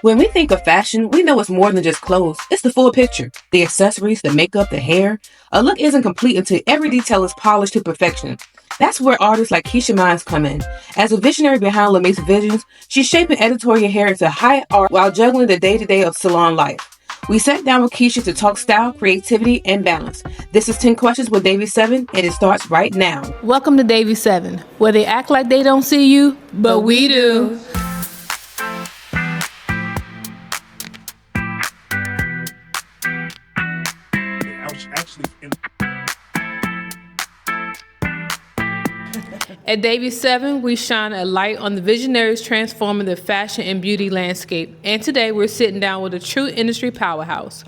When we think of fashion, we know it's more than just clothes. It's the full picture. The accessories, the makeup, the hair. A look isn't complete until every detail is polished to perfection. That's where artists like Keisha Mines come in. As a visionary behind Lamace Visions, she's shaping editorial hair into high art while juggling the day-to-day of salon life. We sat down with Keisha to talk style, creativity, and balance. This is 10 Questions with Dayvii Seven, and it starts right now. Welcome to Dayvii Seven, where they act like they don't see you, but we do. At Dayvii Seven, we shine a light on the visionaries transforming the fashion and beauty landscape. And today we're sitting down with a true industry powerhouse.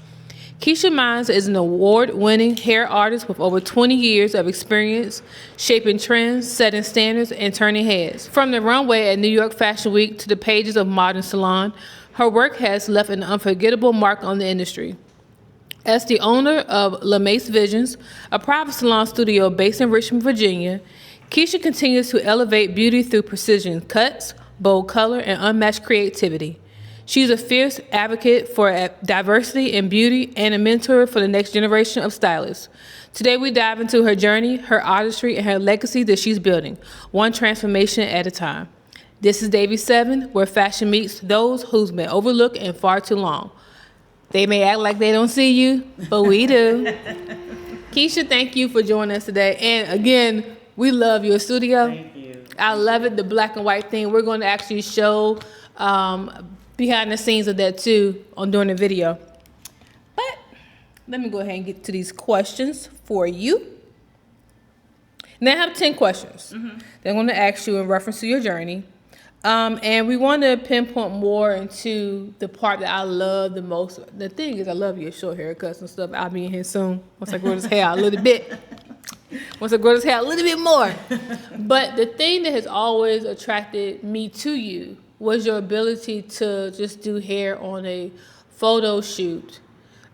Keisha Mines is an award-winning hair artist with over 20 years of experience shaping trends, setting standards, and turning heads. From the runway at New York Fashion Week to the pages of modern Salon, her work has left an unforgettable mark on the industry. As the owner of Lamace Visions, a private salon studio based in Richmond, Virginia, Keisha continues to elevate beauty through precision cuts, bold color, and unmatched creativity. She's a fierce advocate for diversity in beauty and a mentor for the next generation of stylists. Today we dive into her journey, her artistry, and her legacy that she's building, one transformation at a time. This is Dayvii Seven, where fashion meets those who's been overlooked and far too long. They may act like they don't see you, but we do. Keisha, thank you for joining us today. And again, we love your studio. Thank you. I love it, the black and white thing. We're going to actually show behind the scenes of that too during the video. But let me go ahead and get to these questions for you. Now I have 10 questions that I'm going to ask you in reference to your journey. And we want to pinpoint more into the part that I love the most. The thing is, I love your short haircuts and stuff. I'll be in here soon once I grow this hair out a little bit. Once I grow this hair a little bit more. But the thing that has always attracted me to you was your ability to just do hair on a photo shoot,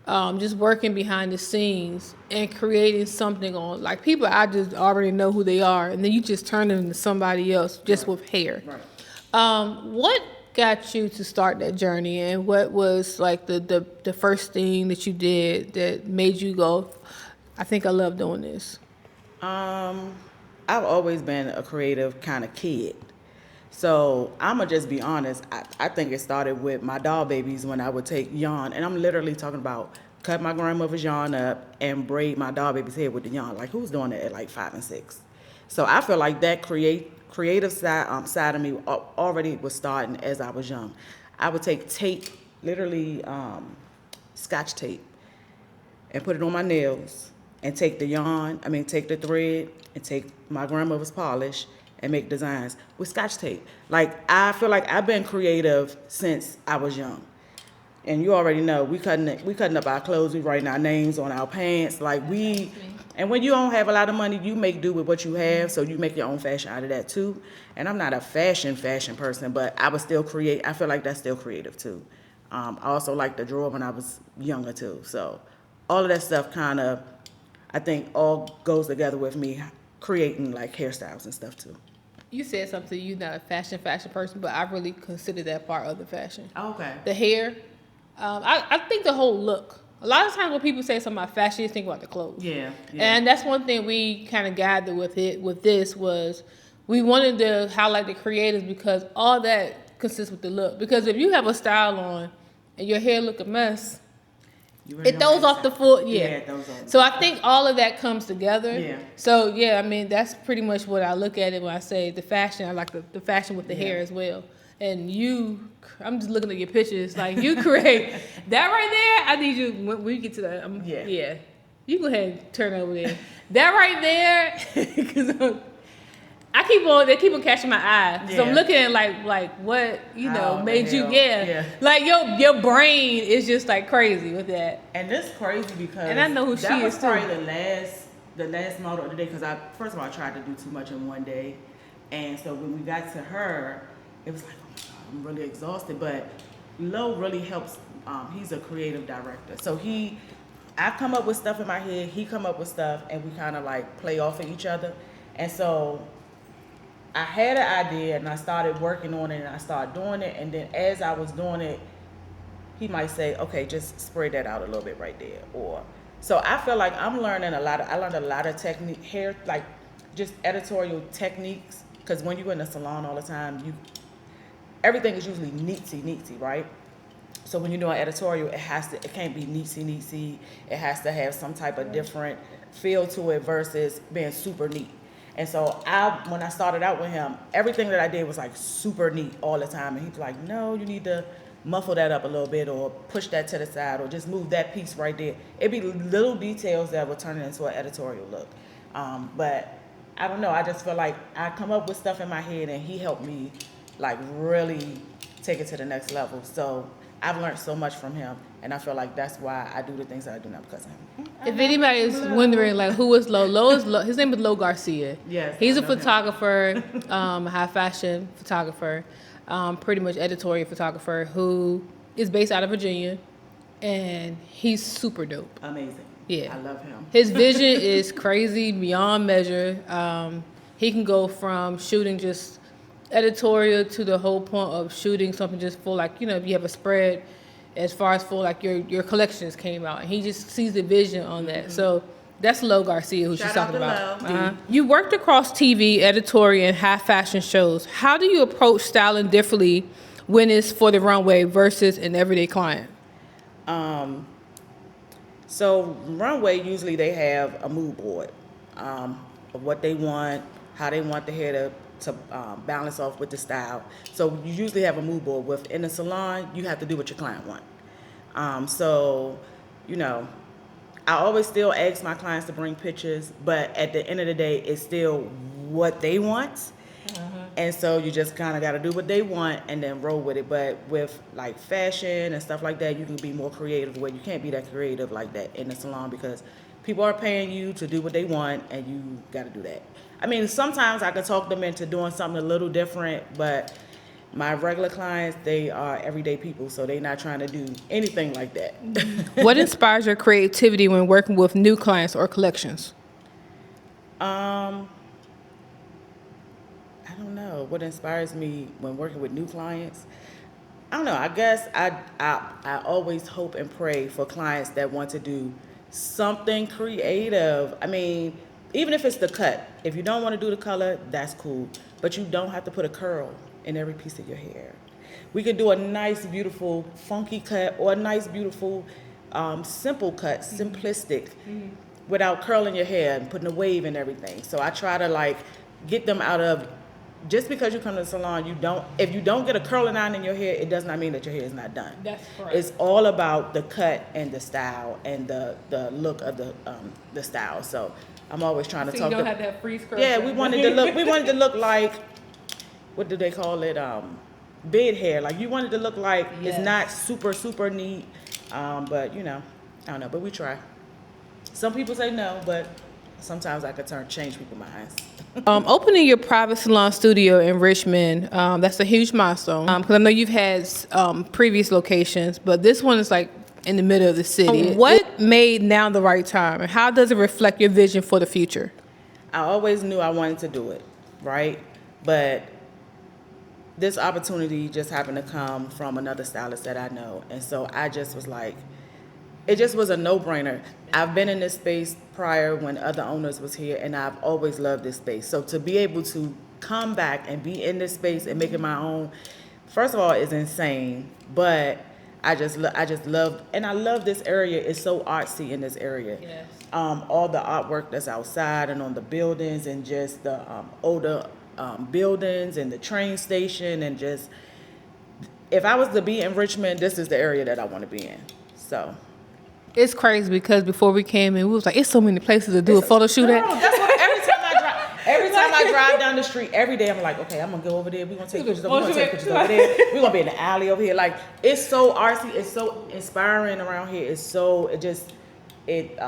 just working behind the scenes and creating something on, like people I just already know who they are, and then you just turn them into somebody else just with hair. Right. What got you to start that journey, and what was like the first thing that you did that made you go, I think I love doing this? I've always been a creative kind of kid. So I'm going to just be honest. I think it started with my doll babies when I would take yarn. And I'm literally talking about cut my grandmother's yarn up and braid my doll baby's head with the yarn. Like, who's doing that at like 5 and 6? So I feel like that creative side of me already was starting as I was young. I would take tape, literally Scotch tape, and put it on my nails. And take take the thread and take my grandmother's polish and make designs with Scotch tape. Like, I feel like I've been creative since I was young. And you already know, we cutting up our clothes, we writing our names on our pants. And when you don't have a lot of money, you make do with what you have, so you make your own fashion out of that too. And I'm not a fashion person, but I was still I feel like that's still creative too. I also liked to draw when I was younger too. So all of that stuff kind of, I think, all goes together with me creating like hairstyles and stuff too. You said something, you're not a fashion person, but I really consider that part of the fashion. Okay. The hair. I think the whole look. A lot of times when people say something about fashion, you think about the clothes. Yeah. And that's one thing we kind of gathered with this was we wanted to highlight the creators because all that consists with the look. Because if you have a style on and your hair look a mess, it throws off the full, it throws off. So I think all of that comes together. Yeah. So I mean, that's pretty much what I look at it when I say the fashion. I like the fashion with the hair as well. And I'm just looking at your pictures. Like, you create that right there. I need you when we get to that. Yeah. You go ahead and turn over there. That right there, because they keep on catching my eye. So I'm looking at like what made you like your brain is just like crazy with that. And that's crazy because and I know who she is too. That was probably the last model of the day, because first of all I tried to do too much in one day, and so when we got to her, it was like, oh my God, I'm really exhausted. But Lo really helps. He's a creative director, so I come up with stuff in my head, he come up with stuff, and we kind of like play off of each other, and so I had an idea and I started working on it and I started doing it, and then as I was doing it, he might say, okay, just spray that out a little bit right there. Or so I feel like I'm learning a lot. I learned a lot of technique hair, like just editorial techniques. Because when you're in the salon all the time, everything is usually neatsy, right? So when you're doing editorial, it can't be neatsy. It has to have some type of different feel to it versus being super neat. And so when I started out with him, everything that I did was like super neat all the time. And he's like, no, you need to muffle that up a little bit or push that to the side or just move that piece right there. It'd be little details that would turn it into an editorial look. But I don't know. I just feel like I come up with stuff in my head and he helped me like really take it to the next level. So I've learned so much from him, and I feel like that's why I do the things that I do now because of him. If anybody is wondering, like, who is Lo is Lo. His name is Lo Garcia. Yes, he's I a know him. photographer, high fashion photographer, pretty much editorial photographer who is based out of Virginia, and he's super dope. Amazing. Yeah, I love him. His vision is crazy, beyond measure. He can go from shooting just editorial to the whole point of shooting something just for, like, you know, if you have a spread as far as for like your collections came out, and he just sees the vision on that. So that's Lo Garcia who she's talking about. You worked across TV, editorial, and high fashion shows. How do you approach styling differently when it's for the runway versus an everyday client? So runway, usually they have a mood board of what they want, how they want the hair to balance off with the style. So you usually have a mood board. Within the salon, you have to do what your client want. So, you know, I always still ask my clients to bring pictures, but at the end of the day, it's still what they want. And so you just kind of got to do what they want and then roll with it. But with like fashion and stuff like that, you can be more creative where you can't be that creative like that in the salon because people are paying you to do what they want and you got to do that. I mean, sometimes I can talk them into doing something a little different, but my regular clients, they are everyday people, so they're not trying to do anything like that. What inspires your creativity when working with new clients or collections? I don't know. What inspires me when working with new clients? I don't know. I guess I always hope and pray for clients that want to do something creative. I mean, even if it's the cut. If you don't want to do the color, that's cool. But you don't have to put a curl in every piece of your hair. We could do a nice, beautiful, funky cut or a nice, beautiful, simple cut, simplistic, without curling your hair and putting a wave and everything. So I try to like get them out of, just because you come to the salon, if you don't get a curling line in your hair, it does not mean that your hair is not done. That's correct. It's all about the cut and the style and the look of the style. So I'm always trying to talk. You don't have that freeze curl. Yeah, we wanted to look like, what do they call it? Bed hair. Like you wanted to look like it's not super, super neat. But you know, I don't know, but we try. Some people say no, but sometimes I could change people's minds. Opening your private salon studio in Richmond, that's a huge milestone. Because I know you've had previous locations, but this one is like in the middle of the city. What made now the right time, and how does it reflect your vision for the future? I always knew I wanted to do it, right? But this opportunity just happened to come from another stylist that I know. And so I just was like, it just was a no-brainer. I've been in this space prior when other owners was here, and I've always loved this space. So to be able to come back and be in this space and make it my own, first of all, is insane. But I just love, and I love this area. It's so artsy in this area. Yes. All the artwork that's outside and on the buildings and just the older buildings and the train station and just, if I was to be in Richmond, this is the area that I want to be in. So. It's crazy because before we came in, we was like, it's so many places to do a photo shoot at. That's what every time I drive down the street, every day I'm like, okay, I'm gonna go over there. We're gonna take pictures over there. We're gonna be in the alley over here. Like, it's so artsy, it's so inspiring around here. It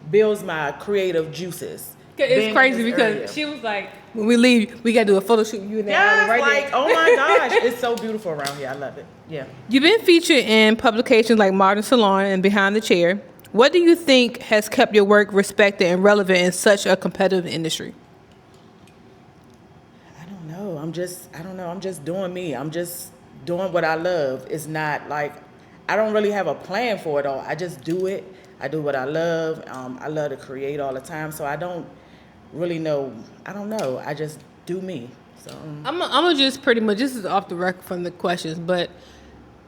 builds my creative juices. It's crazy because she was like, when we leave, we gotta do a photo shoot with you in the alley right like, there. Oh my gosh, it's so beautiful around here. I love it. Yeah. You've been featured in publications like Modern Salon and Behind the Chair. What do you think has kept your work respected and relevant in such a competitive industry? I don't know. I'm just doing me. I'm just doing what I love. It's not like I don't really have a plan for it all. I just do it. I do what I love. I love to create all the time, so I don't really know. I don't know. I just do me. So I'm gonna just pretty much, this is off the record from the questions, but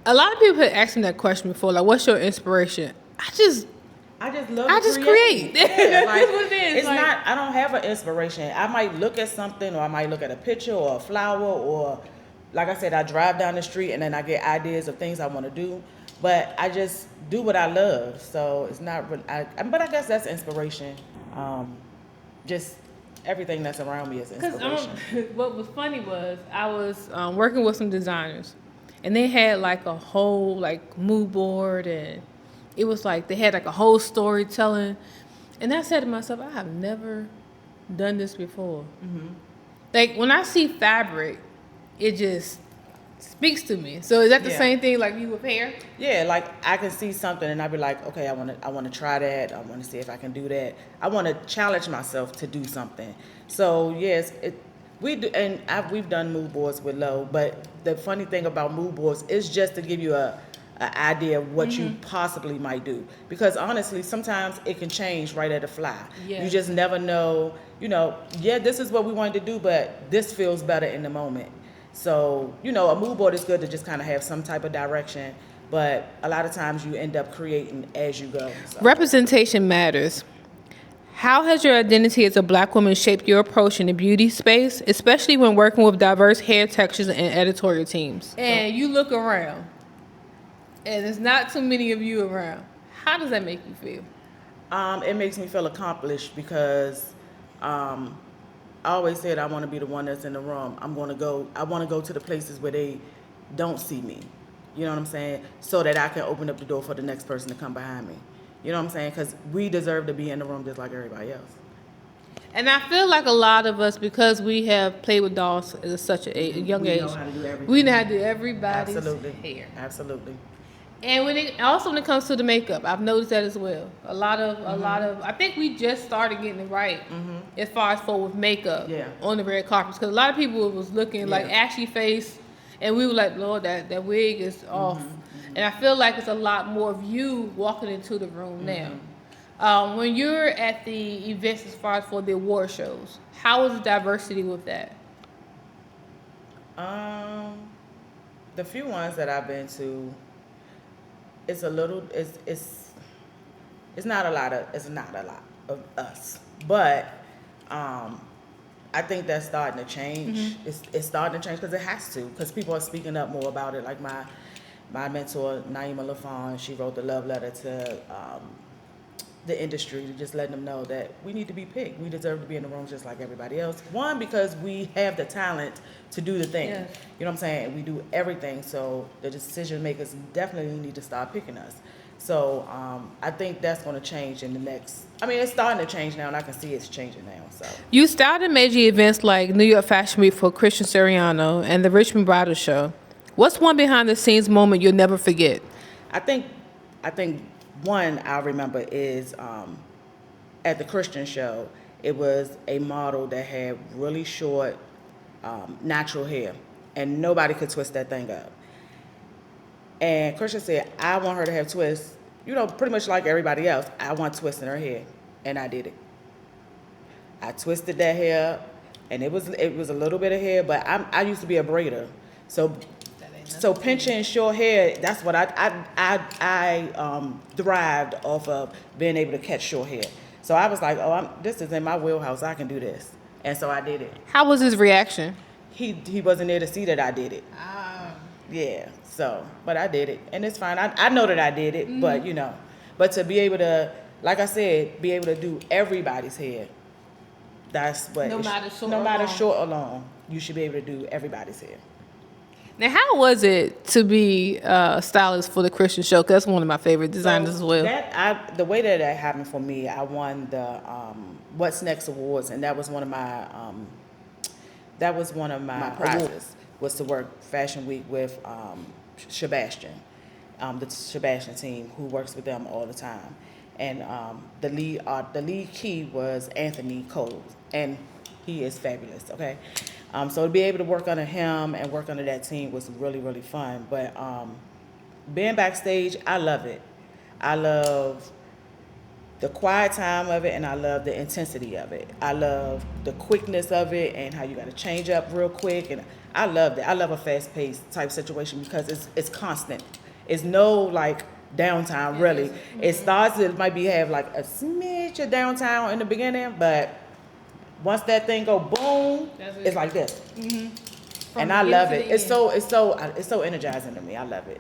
a lot of people have asked me that question before, like, what's your inspiration? I just love. I just create. Yeah, like, That's what it is. it's like, not. I don't have an inspiration. I might look at something, or I might look at a picture or a flower, or like I said, I drive down the street and then I get ideas of things I want to do. But I just do what I love. So it's not. But I guess that's inspiration. Just everything that's around me is inspiration. What was funny was I was working with some designers, and they had like a whole like mood board, and it was like they had like a whole storytelling. And I said to myself, I have never done this before. Mm-hmm. Like when I see fabric, it just speaks to me. So is that the same thing like you with hair? Yeah, like I can see something and I'd be like, okay, I want to try that. I want to see if I can do that. I want to challenge myself to do something. So yes, we do, and we've done mood boards with Lo. But the funny thing about mood boards is just to give you an idea of what you possibly might do. Because honestly, sometimes it can change right at the fly. Yes. You just never know. You know, this is what we wanted to do, but this feels better in the moment. So, a mood board is good to just kind of have some type of direction, but a lot of times you end up creating as you go. So. Representation matters. How has your identity as a Black woman shaped your approach in the beauty space, especially when working with diverse hair textures and editorial teams? And you look around, and there's not too many of you around. How does that make you feel? It makes me feel accomplished because I always said I want to be the one that's in the room. I want to go to the places where they don't see me. You know what I'm saying? So that I can open up the door for the next person to come behind me. You know what I'm saying? Because we deserve to be in the room just like everybody else. And I feel like a lot of us, because we have played with dolls at such a young age, know how to do everything. We know how to do everybody's hair. Absolutely. And when it comes to the makeup, I've noticed that as well. A lot of I think we just started getting it right as far as with makeup on the red carpets, because a lot of people was looking like ashy face, and we were like, Lord, that wig is off. And I feel like it's a lot more of you walking into the room now. When you're at the events as far as for the award shows, how is the diversity with that? The few ones that I've been to, it's a little, it's not a lot of us, but I think that's starting to change. It's starting to change because it has to, because people are speaking up more about it. Like my mentor Naima LaFawn, she wrote the love letter to the industry, to just letting them know that we need to be picked. We deserve to be in the room just like everybody else. One, because we have the talent to do the thing. Yes. You know what I'm saying? We do everything. So the decision makers definitely need to start picking us. So I think that's going to change in the next. I mean, it's starting to change now, and I can see it's changing now. So you started major events like New York Fashion Week for Christian Siriano and the Richmond Bridal Show. What's one behind the scenes moment you'll never forget? I think one I remember is at the Christian show. It was a model that had really short, natural hair, and nobody could twist that thing up. And Christian said, I want her to have twists, pretty much like everybody else. I want twists in her hair, and I did it. I twisted that hair, and it was a little bit of hair, but I used to be a braider, so pinching short hair, that's what I derived off of being able to catch short hair. So I was like, this is in my wheelhouse. I can do this, and so I did it. How was his reaction? He wasn't there to see that I did it. Yeah. So, but I did it, and it's fine. I know that I did it, but to be able to, like I said, be able to do everybody's hair. That's what. No matter short or long, you should be able to do everybody's hair. Now, how was it to be a stylist for the Christian show? 'Cause that's one of my favorite designers as well. The way that happened for me, I won the What's Next Awards, and that was one of my prizes, was to work Fashion Week with Sebastian, the Sebastian team, who works with them all the time, and the lead key was Anthony Cole, and he is fabulous. Okay. So to be able to work under him and work under that team was really, really fun. But being backstage, I love it. I love the quiet time of it, and I love the intensity of it. I love the quickness of it and how you got to change up real quick, and I love that. I love a fast-paced type situation because it's constant. It's no like downtime really. It starts, it might be have like a smidge of downtime in the beginning, but once that thing go boom, it's like this. And I love it. It's so energizing to me. I love it.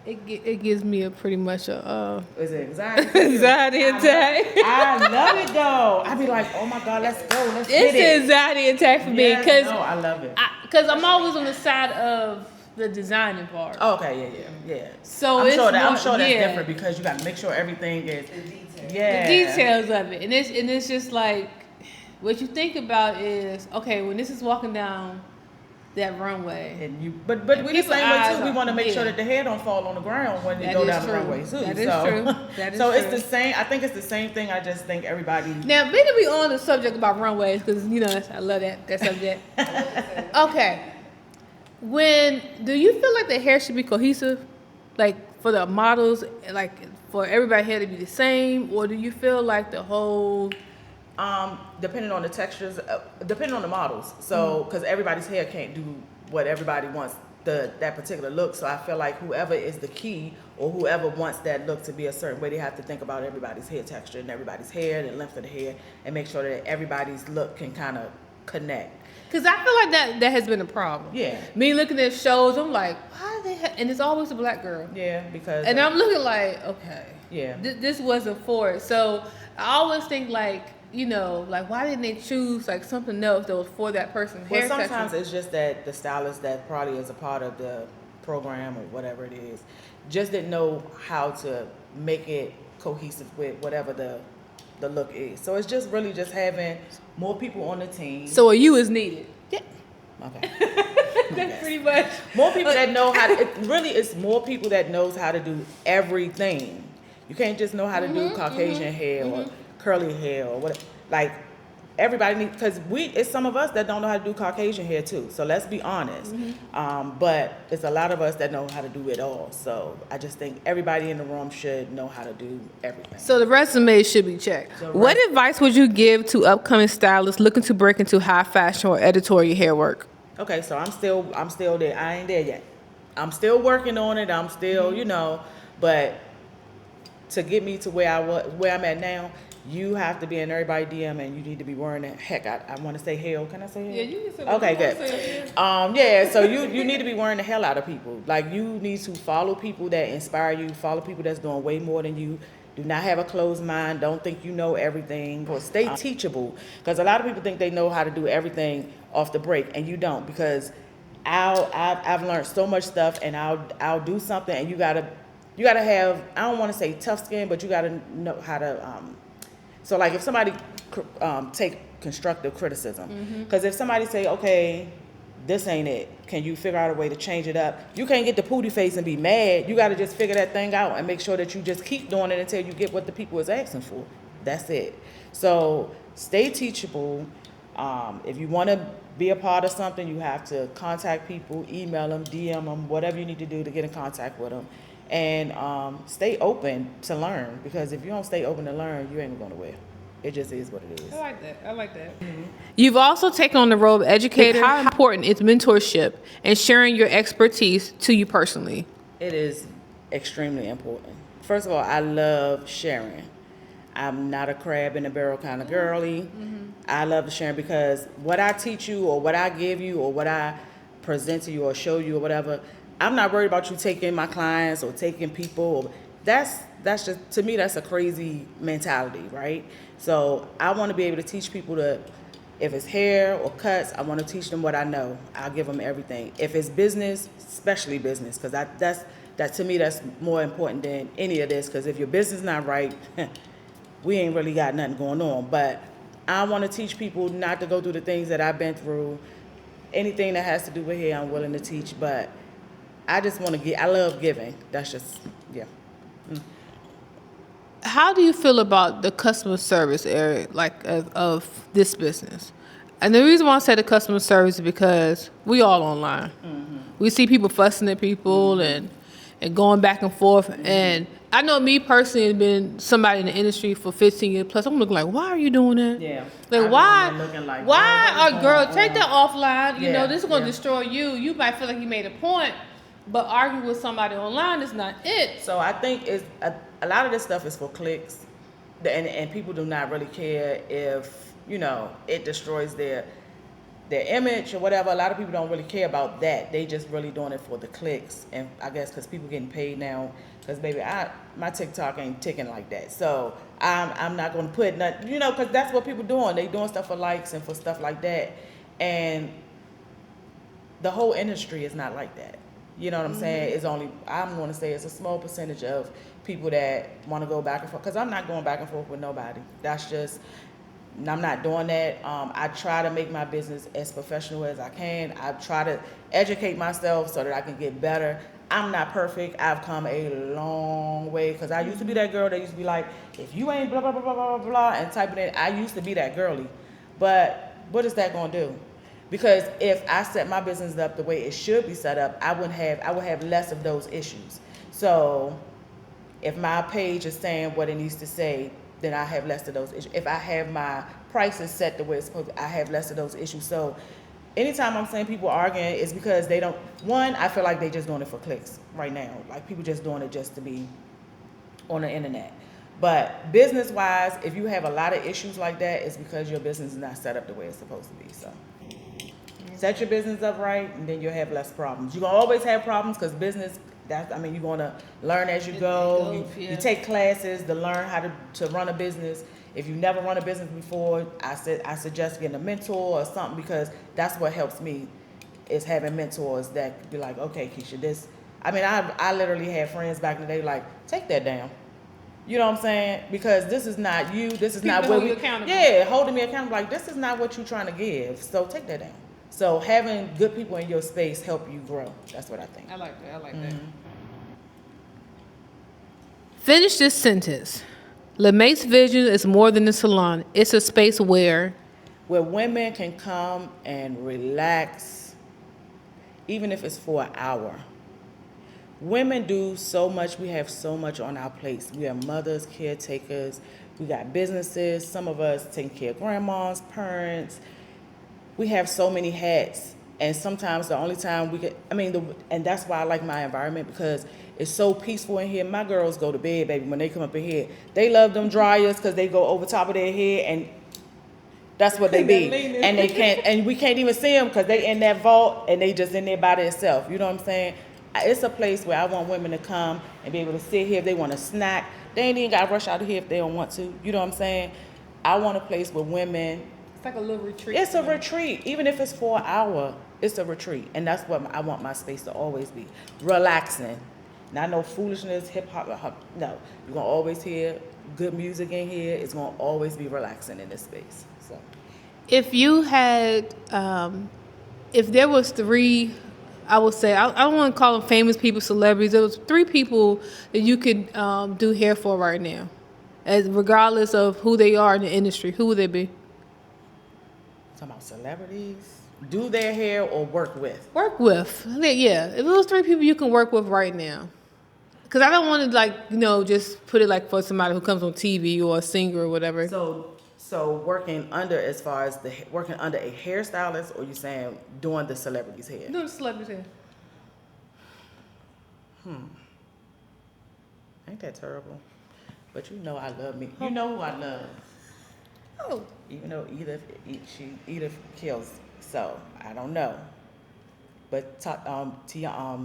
It gives me a pretty much a Is it anxiety? anxiety attack. I love it though. I be like, oh my God, let's go, let's get It's it. an anxiety attack for me because no, I love it. Because I'm always on the side of the designing part. Oh, okay, yeah. So I'm it's sure that's more, different because you got to make sure everything is the details of it, and it's just like what you think about is okay when this is walking down that runway. And you, but we the same way too. We want to make sure that the hair don't fall on the ground when you go down the runway too. That is true. That is true. It's the same. I think it's the same thing. I just think everybody. Now, maybe we on the subject about runways because I love that subject. Okay, do you feel like the hair should be cohesive, like for the models, like for everybody hair to be the same, or do you feel like the whole? Depending on the textures, depending on the models. So, because everybody's hair can't do what everybody wants that particular look. So I feel like whoever is the key or whoever wants that look to be a certain way, they have to think about everybody's hair texture and everybody's hair, the length of the hair, and make sure that everybody's look can kind of connect. Because I feel like that has been a problem. Yeah. Me looking at shows, I'm like, why do they and it's always a black girl. Yeah, because. And I'm looking like, okay. Yeah. This wasn't for it. So I always think like, like why didn't they choose like something else that was for that person's hair texture? Sometimes it's just that the stylist that probably is a part of the program or whatever it is just didn't know how to make it cohesive with whatever the look is. So it's just really just having more people on the team. So a you is needed. Yeah. Okay. That's pretty much. More people that know how to, it's more people that knows how to do everything. You can't just know how to do Caucasian hair or curly hair or what. Like everybody needs, because it's some of us that don't know how to do Caucasian hair too. So let's be honest. But it's a lot of us that know how to do it all. So I just think everybody in the room should know how to do everything. So the resume should be checked. What advice would you give to upcoming stylists looking to break into high fashion or editorial hair work? Okay, so I'm still there. I ain't there yet. I'm working on it. I'm still, but to get me to where I'm at now, you have to be in everybody's DM and you need to be wearing it. Heck, I want to say hell. Can I say hell? Yeah, you can say okay, good. So you need to be wearing the hell out of people. Like you need to follow people that inspire you, follow people that's doing way more than you. Do not have a closed mind. Don't think you know everything. Or stay teachable. Because a lot of people think they know how to do everything off the break, and you don't. Because I've learned so much stuff, and I'll do something, and you gotta have, I don't want to say tough skin, but you gotta know how to. So like if somebody take constructive criticism, because if somebody say, okay, this ain't it, can you figure out a way to change it up? You can't get the pooty face and be mad. You got to just figure that thing out and make sure that you just keep doing it until you get what the people is asking for. That's it. So stay teachable. If you want to be a part of something, you have to contact people, email them, DM them, whatever you need to do to get in contact with them. And stay open to learn, because if you don't stay open to learn, you ain't going to nowhere. It just is what it is. I like that. You've also taken on the role of educator. How important is mentorship and sharing your expertise to you personally? It is extremely important. First of all, I love sharing. I'm not a crab in a barrel kind of girly. I love sharing because what I teach you or what I give you or what I present to you or show you or whatever, I'm not worried about you taking my clients or taking people. That's just, to me, that's a crazy mentality, right? So I want to be able to teach people to, if it's hair or cuts, I want to teach them what I know. I'll give them everything. If it's business, especially business, because that to me, that's more important than any of this, because if your business not right, we ain't really got nothing going on. But I want to teach people not to go through the things that I've been through. Anything that has to do with hair, I'm willing to teach, but I just want to give. I love giving. That's just, yeah. How do you feel about the customer service area, like of this business? And the reason why I say the customer service is because we all online. We see people fussing at people, and and going back and forth. And I know me personally, has been somebody in the industry for 15 years plus. I'm looking like, why are you doing that? Yeah. Like, why, girl, take that offline. You Yeah, know, this is going to yeah. destroy you. You might feel like you made a point, but arguing with somebody online is not it. So I think it's a lot of this stuff is for clicks, and people do not really care if, you know, it destroys their image or whatever. A lot of people don't really care about that. They just really doing it for the clicks, and I guess because people getting paid now. Because baby, my TikTok ain't ticking like that, so I'm not gonna put nothing, you know, because that's what people doing. They doing stuff for likes and for stuff like that, and the whole industry is not like that. You know what I'm saying? It's only, I'm going to say it's a small percentage of people that want to go back and forth. Because I'm not going back and forth with nobody. That's just, I'm not doing that. I try to make my business as professional as I can. I try to educate myself so that I can get better. I'm not perfect. I've come a long way. Because I used to be that girl that used to be like, if you ain't blah, blah, blah, blah, blah, blah, and typing it. I used to be that girly. But what is that going to do? Because if I set my business up the way it should be set up, I would have less of those issues. So if my page is saying what it needs to say, then I have less of those issues. If I have my prices set the way it's supposed to, I have less of those issues. So anytime I'm saying people arguing, it's because they don't, one, I feel like they just doing it for clicks right now. Like people just doing it just to be on the internet. But business-wise, if you have a lot of issues like that, it's because your business is not set up the way it's supposed to be. So set your business up right, and then you'll have less problems. You're going to always have problems because business, you're going to learn as you go. You take classes to learn how to run a business. If you've never run a business before, I suggest getting a mentor or something, because that's what helps me, is having mentors that be like, okay, Keisha, this. I mean, I literally had friends back in the day like, take that down. You know what I'm saying? Because this is not you. This is not what we. Yeah, holding me accountable. Like, this is not what you're trying to give. So take that down. So having good people in your space help you grow. That's what I think. I like that. Finish this sentence. Lamace Vision is more than a salon. It's a space where women can come and relax, even if it's for an hour. Women do so much. We have so much on our plates. We are mothers, caretakers. We got businesses. Some of us taking care of grandmas, parents. We have so many hats, and sometimes the only time we get, and that's why I like my environment, because it's so peaceful in here. My girls go to bed, baby, when they come up in here. They love them dryers because they go over top of their head, and that's what they be. And they can't, and we can't even see them because they in that vault, and they just in there by themselves. You know what I'm saying? It's a place where I want women to come and be able to sit here if they want a snack. They ain't even got to rush out of here if they don't want to. You know what I'm saying? I want a place where women. It's like a little retreat. It's a retreat. Even if it's for an hour, it's a retreat. And that's what I want my space to always be. Relaxing. Not no foolishness, hip-hop. No. You're going to always hear good music in here. It's going to always be relaxing in this space. So, if you had, if there was three, I would say, I don't want to call them famous people, celebrities. There was three people that you could do hair for right now, regardless of who they are in the industry. Who would they be? Talking about celebrities, do their hair or work with? Work with, yeah. If it was three people you can work with right now, because I don't want to just put it like for somebody who comes on TV or a singer or whatever. So working under, as far as working under a hairstylist, or you saying doing the celebrity's hair? Doing the celebrity's hair. Ain't that terrible? But you know I love me. You know who I love. Oh. Even though Edith kills, so I don't know. But Tiana Taylor.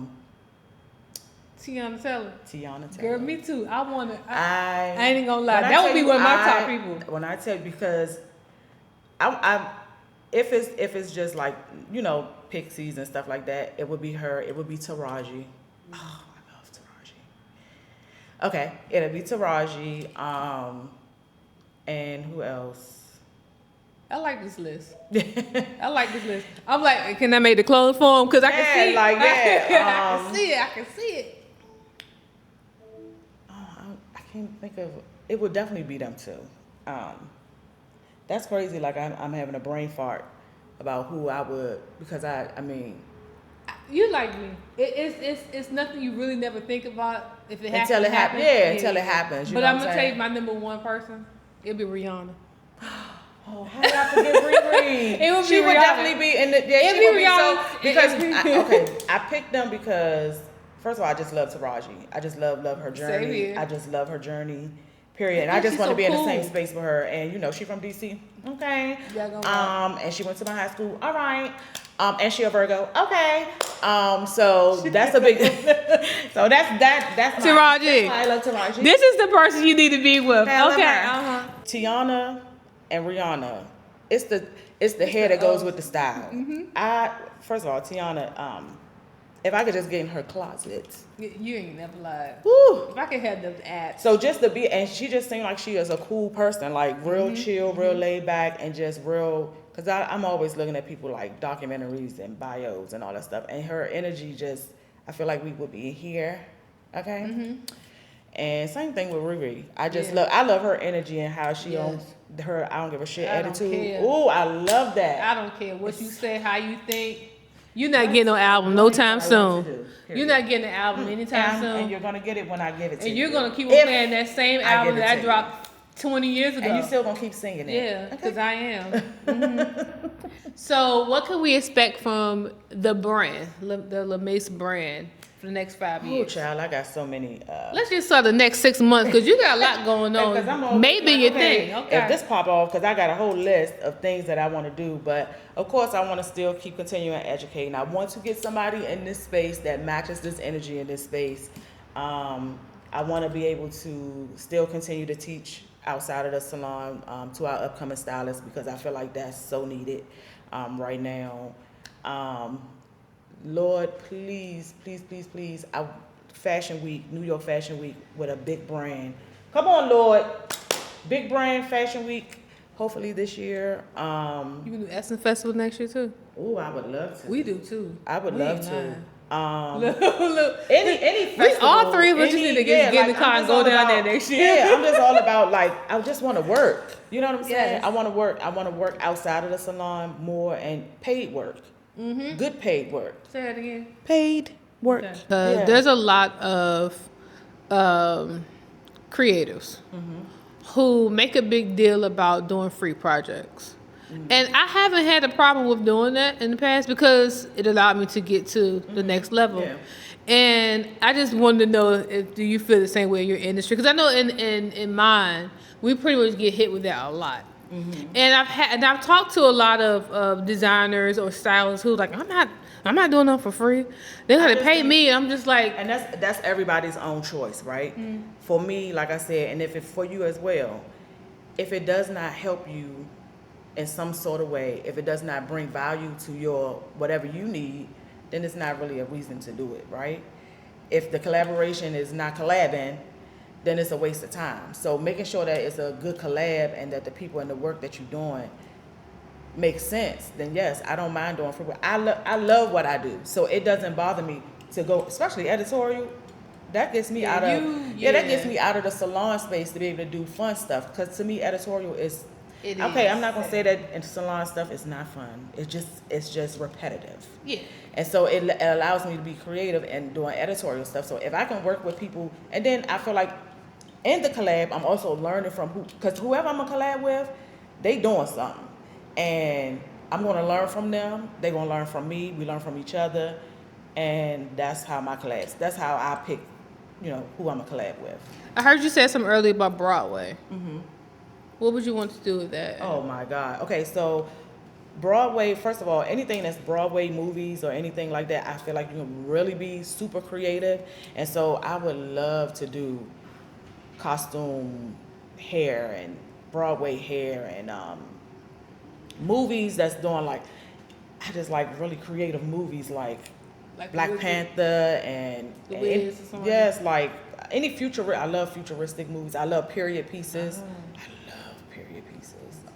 Tiana Taylor. Girl, me too. I ain't even gonna lie. That would be one of my top people. When I tell you, because if it's just like, Pixies and stuff like that, it would be her. It would be Taraji. Oh, I love Taraji. Okay, it'll be Taraji. And who else? I like this list. I'm like, can I make the clothes for him? Because I can see it. Like, I can see it. Oh, I can't think of. It would definitely be them too. That's crazy. Like I'm having a brain fart about who I would, because You like me. It's nothing you really never think about if it until it happens. Yeah, until it happens. You but know I'm what gonna saying? tell you my number one person. It'll be Rihanna. Oh, how did I forget Riri? It would She be would Rihanna. definitely be in the. Yeah, It'd she be would be so Rihanna. because I picked them because first of all I just love Taraji. I just love her Same journey. here. I just love her journey. Period. And I just she's want to so be in the cool. same space with her. And you know, she from DC. Okay. Yeah, and she went to my high school. All right. And she a Virgo. Okay. So that's a big. So that's Taraji. I love Taraji. This is the person you need to be with. I love Okay. her. Tiana and Rihanna. It's the hair that goes with the style. First of all, Tiana. If I could just get in her closet. You ain't never lied. Woo. If I could have those abs. So just to be, and she just seemed like she is a cool person, like real chill, real laid back, and just real. Cause I'm always looking at people like documentaries and bios and all that stuff, and her energy just, I feel like we would be here, okay. And same thing with Riri. I love her energy and how she owns her. I don't give a shit attitude. Ooh, I love that. I don't care what you say, how you think. You're not getting no album no time soon. You're not getting an album anytime soon. And you're gonna get it when I give it to you. And you're gonna keep on playing that same album that I dropped 20 years ago. And you still gonna keep singing it. Yeah, because I am. So what can we expect from the brand, the Lamace brand, for the next 5 years? Oh, child, I got so many. Let's just start the next 6 months because you got a lot going on. Maybe you think. Okay. If this pop off, because I got a whole list of things that I want to do, but of course I want to still keep continuing educating. I want to get somebody in this space that matches this energy in this space. I want to be able to still continue to teach outside of the salon to our upcoming stylists because I feel like that's so needed right now. Lord, please, Fashion Week, New York Fashion Week with a big brand. Come on, Lord. Big brand Fashion Week, hopefully this year. You can do Essence Festival next year too? Oh, I would love to. We do too. I would love to. Look. Any festival, all three of us just need to get in the car and go down there next year. Yeah, I'm just all about like I just want to work. You know what I'm saying? Yes. I want to work. I want to work outside of the salon more and paid work. Good paid work. Say that again. Paid work. Okay. There's a lot of creatives who make a big deal about doing free projects. And I haven't had a problem with doing that in the past because it allowed me to get to the next level. Yeah. And I just wanted to know do you feel the same way in your industry? Because I know in mine, we pretty much get hit with that a lot. And I've talked to a lot of designers or stylists who like I'm not doing them for free. They're gonna pay me, and I'm just like. And that's everybody's own choice, right? For me, like I said, and if it's for you as well, if it does not help you in some sort of way, if it does not bring value to your whatever you need, then it's not really a reason to do it, right? If the collaboration is not collabing, then it's a waste of time. So making sure that it's a good collab and that the people and the work that you're doing makes sense, then yes, I don't mind doing free work. I love what I do, so it doesn't bother me to go, especially editorial. That gets me out of that gets me out of the salon space to be able to do fun stuff. Because to me, editorial is. I'm not gonna say that in salon stuff is not fun. It's just repetitive. Yeah. And so it allows me to be creative and doing editorial stuff. So if I can work with people, and then I feel like in the collab, I'm also learning from because whoever I'm gonna collab with, they doing something, and I'm gonna learn from them. They gonna learn from me. We learn from each other, and that's how my collabs. That's how I pick, who I'm gonna collab with. I heard you say something earlier about Broadway. What would you want to do with that? Oh my God. Okay, so Broadway, first of all, anything that's Broadway movies or anything like that, I feel like you can really be super creative. And so I would love to do costume hair and Broadway hair and movies that's doing I just like really creative movies like Black Panther and The Wiz or something. Yes, like any I love futuristic movies. I love period pieces.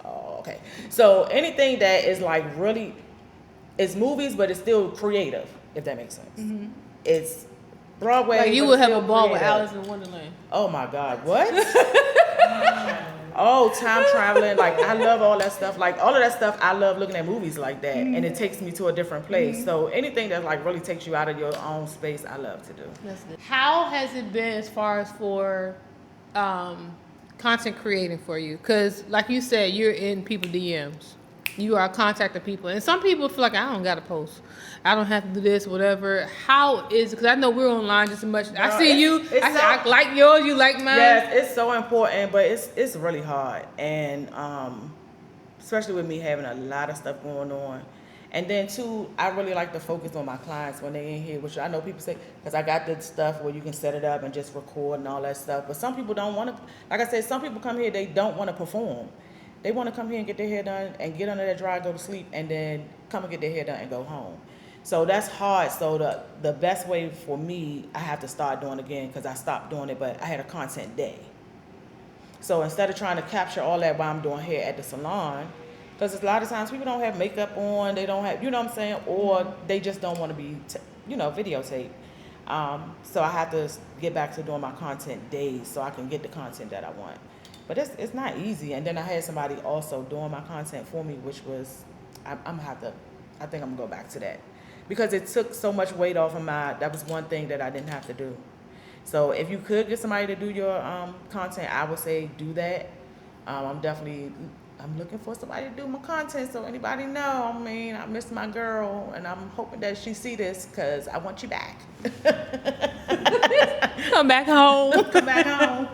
Oh, okay. So anything that is really, it's movies, but it's still creative, if that makes sense. It's Broadway. Like you would have a ball with Alice in Wonderland. Oh my God, what? Oh, time traveling. Like, I love all that stuff. Like, all of that stuff, I love looking at movies like that. And it takes me to a different place. So anything that, like, really takes you out of your own space, I love to do. That's good. How has it been as far as for content creating for you? Because, like you said, you're in people DMs. You are contacting people. And some people feel like, I don't got to post. I don't have to do this, whatever. How is it? Because I know we're online just as much. Girl, I see you. I like yours. You like mine. Yes, it's so important, but it's really hard. And especially with me having a lot of stuff going on. And then, too, I really like to focus on my clients when they're in here, which I know people say, because I got the stuff where you can set it up and just record and all that stuff. But some people don't want to, like I said, some people come here, they don't want to perform. They want to come here and get their hair done and get under that dryer, go to sleep, and then come and get their hair done and go home. So that's hard. So the best way for me, I have to start doing again because I stopped doing it, but I had a content day. So instead of trying to capture all that while I'm doing hair at the salon, because a lot of times people don't have makeup on, they don't have, you know what I'm saying, or they just don't want to be, videotaped. So I have to get back to doing my content days so I can get the content that I want. But it's not easy. And then I had somebody also doing my content for me, which was, I think I'm gonna go back to that. Because it took so much weight off of that was one thing that I didn't have to do. So if you could get somebody to do your content, I would say do that. I'm looking for somebody to do my content, so anybody know, I miss my girl, and I'm hoping that she see this, because I want you back. Come back home. Come back home.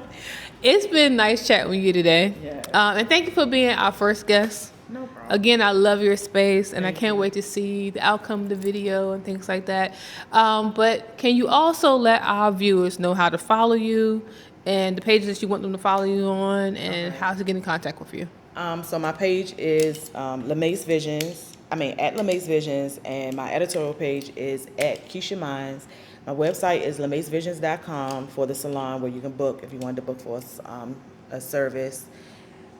It's been nice chatting with you today. Yes. And thank you for being our first guest. No problem. Again, I love your space, and Thank I can't you. wait to see the outcome of the video and things like that. But can you also let our viewers know how to follow you and the pages that you want them to follow you on, and how to get in contact with you? So my page is Lamace Visions. At Lamace Visions, and my editorial page is at Keisha Minds. My website is lamacevisions.com for the salon, where you can book if you wanted to book for a service.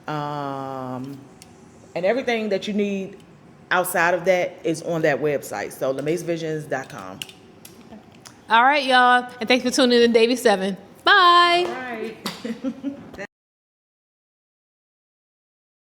And everything that you need outside of that is on that website. So lamacevisions.com. All right, y'all. And thanks for tuning in to Dayvii 7. Bye. All right.